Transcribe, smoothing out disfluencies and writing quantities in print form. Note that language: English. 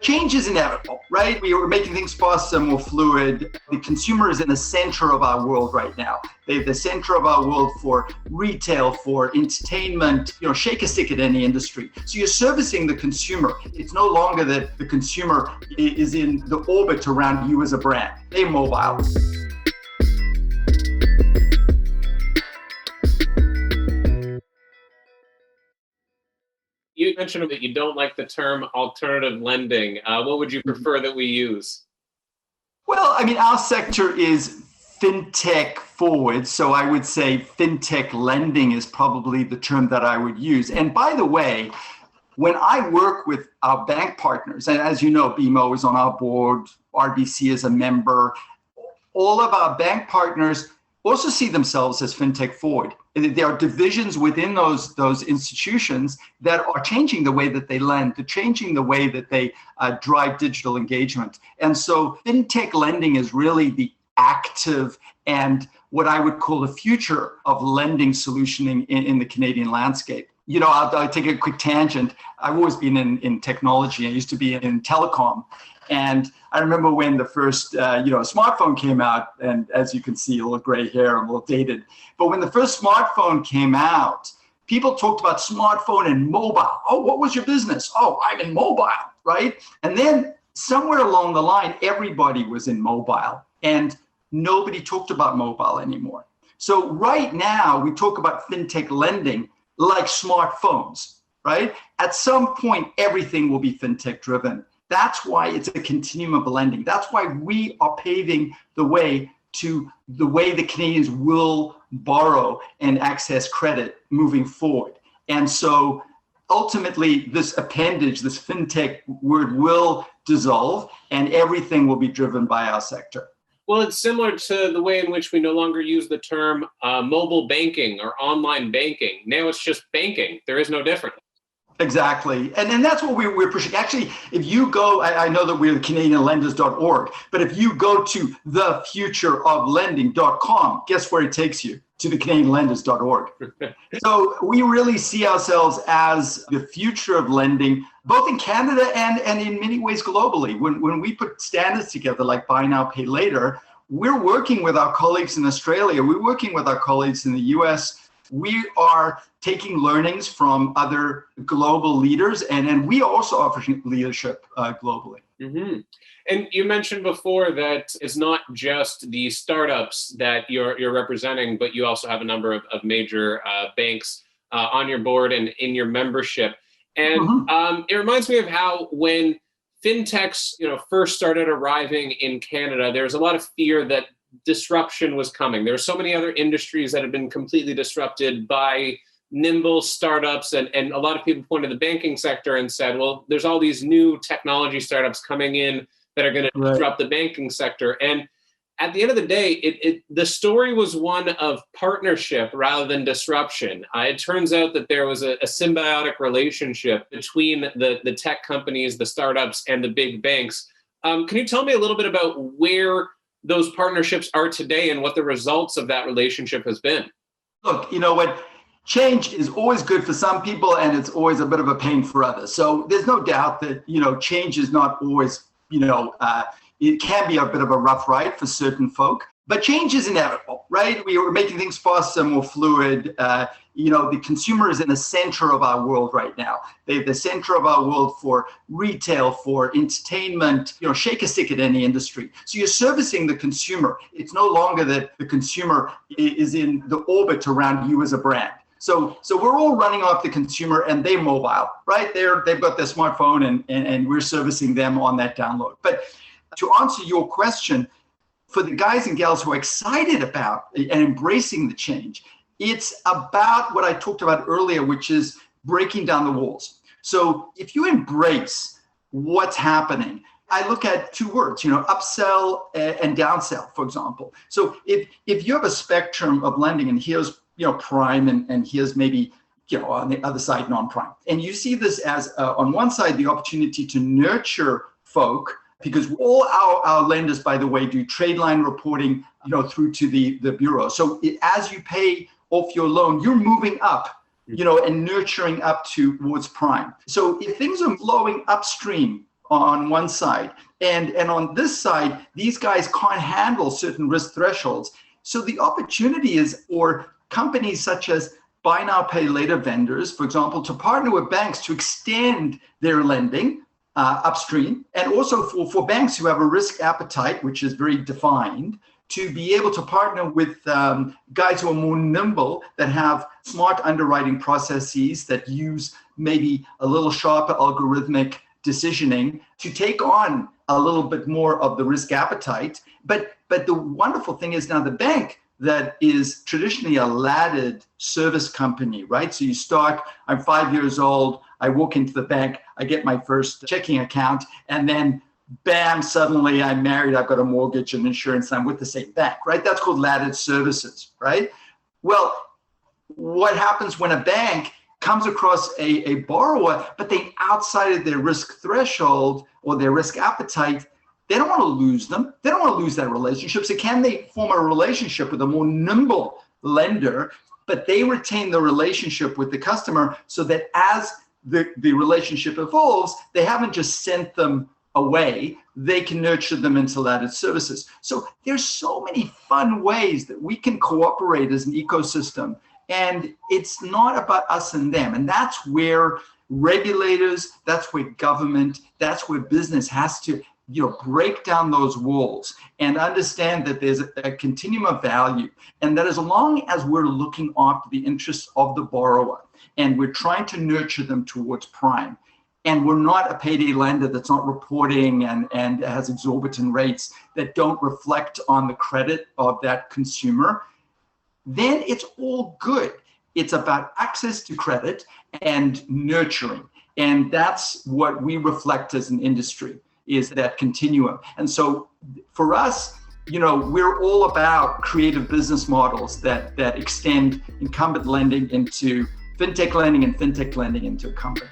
Change is inevitable, right? We are making things faster, more fluid. The consumer is in the center of our world right now. They're the center of our world for retail, for entertainment, shake a stick at any industry. So you're servicing the consumer. It's no longer that the consumer is in the orbit around you as a brand. They're mobile. You mentioned that you don't like the term alternative lending. What would you prefer that we use? Well, our sector is fintech forward. So I would say fintech lending is probably the term that I would use. And by the way, when I work with our bank partners, and as you know, BMO is on our board, RBC is a member, all of our bank partners also see themselves as fintech forward. There are divisions within those institutions that are changing the way that they lend, they're changing the way that they drive digital engagement. And so fintech lending is really the active and what I would call the future of lending solutioning in the Canadian landscape. I'll take a quick tangent. I've always been in technology. I used to be in telecom. And I remember when the first, smartphone came out, and as you can see, a little gray hair, I'm a little dated. But when the first smartphone came out, people talked about smartphone and mobile. Oh, what was your business? Oh, I'm in mobile, right? And then somewhere along the line, everybody was in mobile, and nobody talked about mobile anymore. So right now, we talk about fintech lending like smartphones, right? At some point, everything will be fintech driven. That's why it's a continuum of lending. That's why we are paving the way to the way the Canadians will borrow and access credit moving forward. And so ultimately, this appendage, this fintech word will dissolve and everything will be driven by our sector. Well, it's similar to the way in which we no longer use the term mobile banking or online banking. Now it's just banking. There is no difference. Exactly. And that's what we're pushing. Actually, if you go, I know that we're the CanadianLenders.org, but if you go to thefutureoflending.com, guess where it takes you? To the CanadianLenders.org. So we really see ourselves as the future of lending, both in Canada and in many ways globally. When we put standards together like buy now, pay later, we're working with our colleagues in Australia. We're working with our colleagues in the US. We are taking learnings from other global leaders, and we also offer leadership globally. Mm-hmm. And you mentioned before that it's not just the startups that you're representing, but you also have a number of major banks on your board and in your membership. And it reminds me of how when fintechs first started arriving in Canada, there was a lot of fear that disruption was coming. There are so many other industries that have been completely disrupted by nimble startups, and a lot of people pointed to the banking sector and said, well, there's all these new technology startups coming in that are going to disrupt the banking sector. And at the end of the day, the story was one of partnership rather than disruption. It turns out that there was a symbiotic relationship between the tech companies, the startups, and the big banks. Can you tell me a little bit about where those partnerships are today and what the results of that relationship has been? Look, you know what? Change is always good for some people and it's always a bit of a pain for others. So there's no doubt that, change is not always, it can be a bit of a rough ride for certain folk, but change is inevitable, right? We are making things faster, more fluid. The consumer is in the center of our world right now. They're the center of our world for retail, for entertainment, shake a stick at any industry. So you're servicing the consumer. It's no longer that the consumer is in the orbit around you as a brand. So we're all running off the consumer and they're mobile, right? They've got their smartphone and we're servicing them on that download. But to answer your question, for the guys and gals who are excited about and embracing the change, it's about what I talked about earlier, which is breaking down the walls. So if you embrace what's happening, I look at two words, upsell and downsell, for example. So if you have a spectrum of lending and here's prime and here's maybe on the other side non-prime, and you see this as on one side the opportunity to nurture folk, because all our lenders, by the way, do trade line reporting through to the bureau. So as you pay off your loan, you're moving up, and nurturing up towards prime. So if things are flowing upstream on one side. And on this side, these guys can't handle certain risk thresholds. So the opportunity is for companies such as buy now, pay later vendors, for example, to partner with banks to extend their lending upstream, and also for banks who have a risk appetite, which is very defined, to be able to partner with guys who are more nimble, that have smart underwriting processes, that use maybe a little sharper algorithmic decisioning to take on a little bit more of the risk appetite. But the wonderful thing is now the bank that is traditionally a laddered service company, right? So you start, I'm 5 years old, I walk into the bank, I get my first checking account, and then bam, suddenly I'm married, I've got a mortgage and insurance, and I'm with the same bank, right? That's called laddered services, right? Well, what happens when a bank comes across a borrower, but they outside of their risk threshold or their risk appetite? They don't want to lose them. They don't want to lose that relationship. So can they form a relationship with a more nimble lender, but they retain the relationship with the customer so that as the relationship evolves, they haven't just sent them away, they can nurture them into laddered services. So there's so many fun ways that we can cooperate as an ecosystem. And it's not about us and them. And that's where regulators, that's where government, that's where business has to break down those walls and understand that there's a continuum of value, and that as long as we're looking after the interests of the borrower and we're trying to nurture them towards prime, and we're not a payday lender that's not reporting and has exorbitant rates that don't reflect on the credit of that consumer, then it's all good. It's about access to credit and nurturing. And that's what we reflect as an industry, is that continuum. And so for us, we're all about creative business models that extend incumbent lending into fintech lending and fintech lending into incumbent.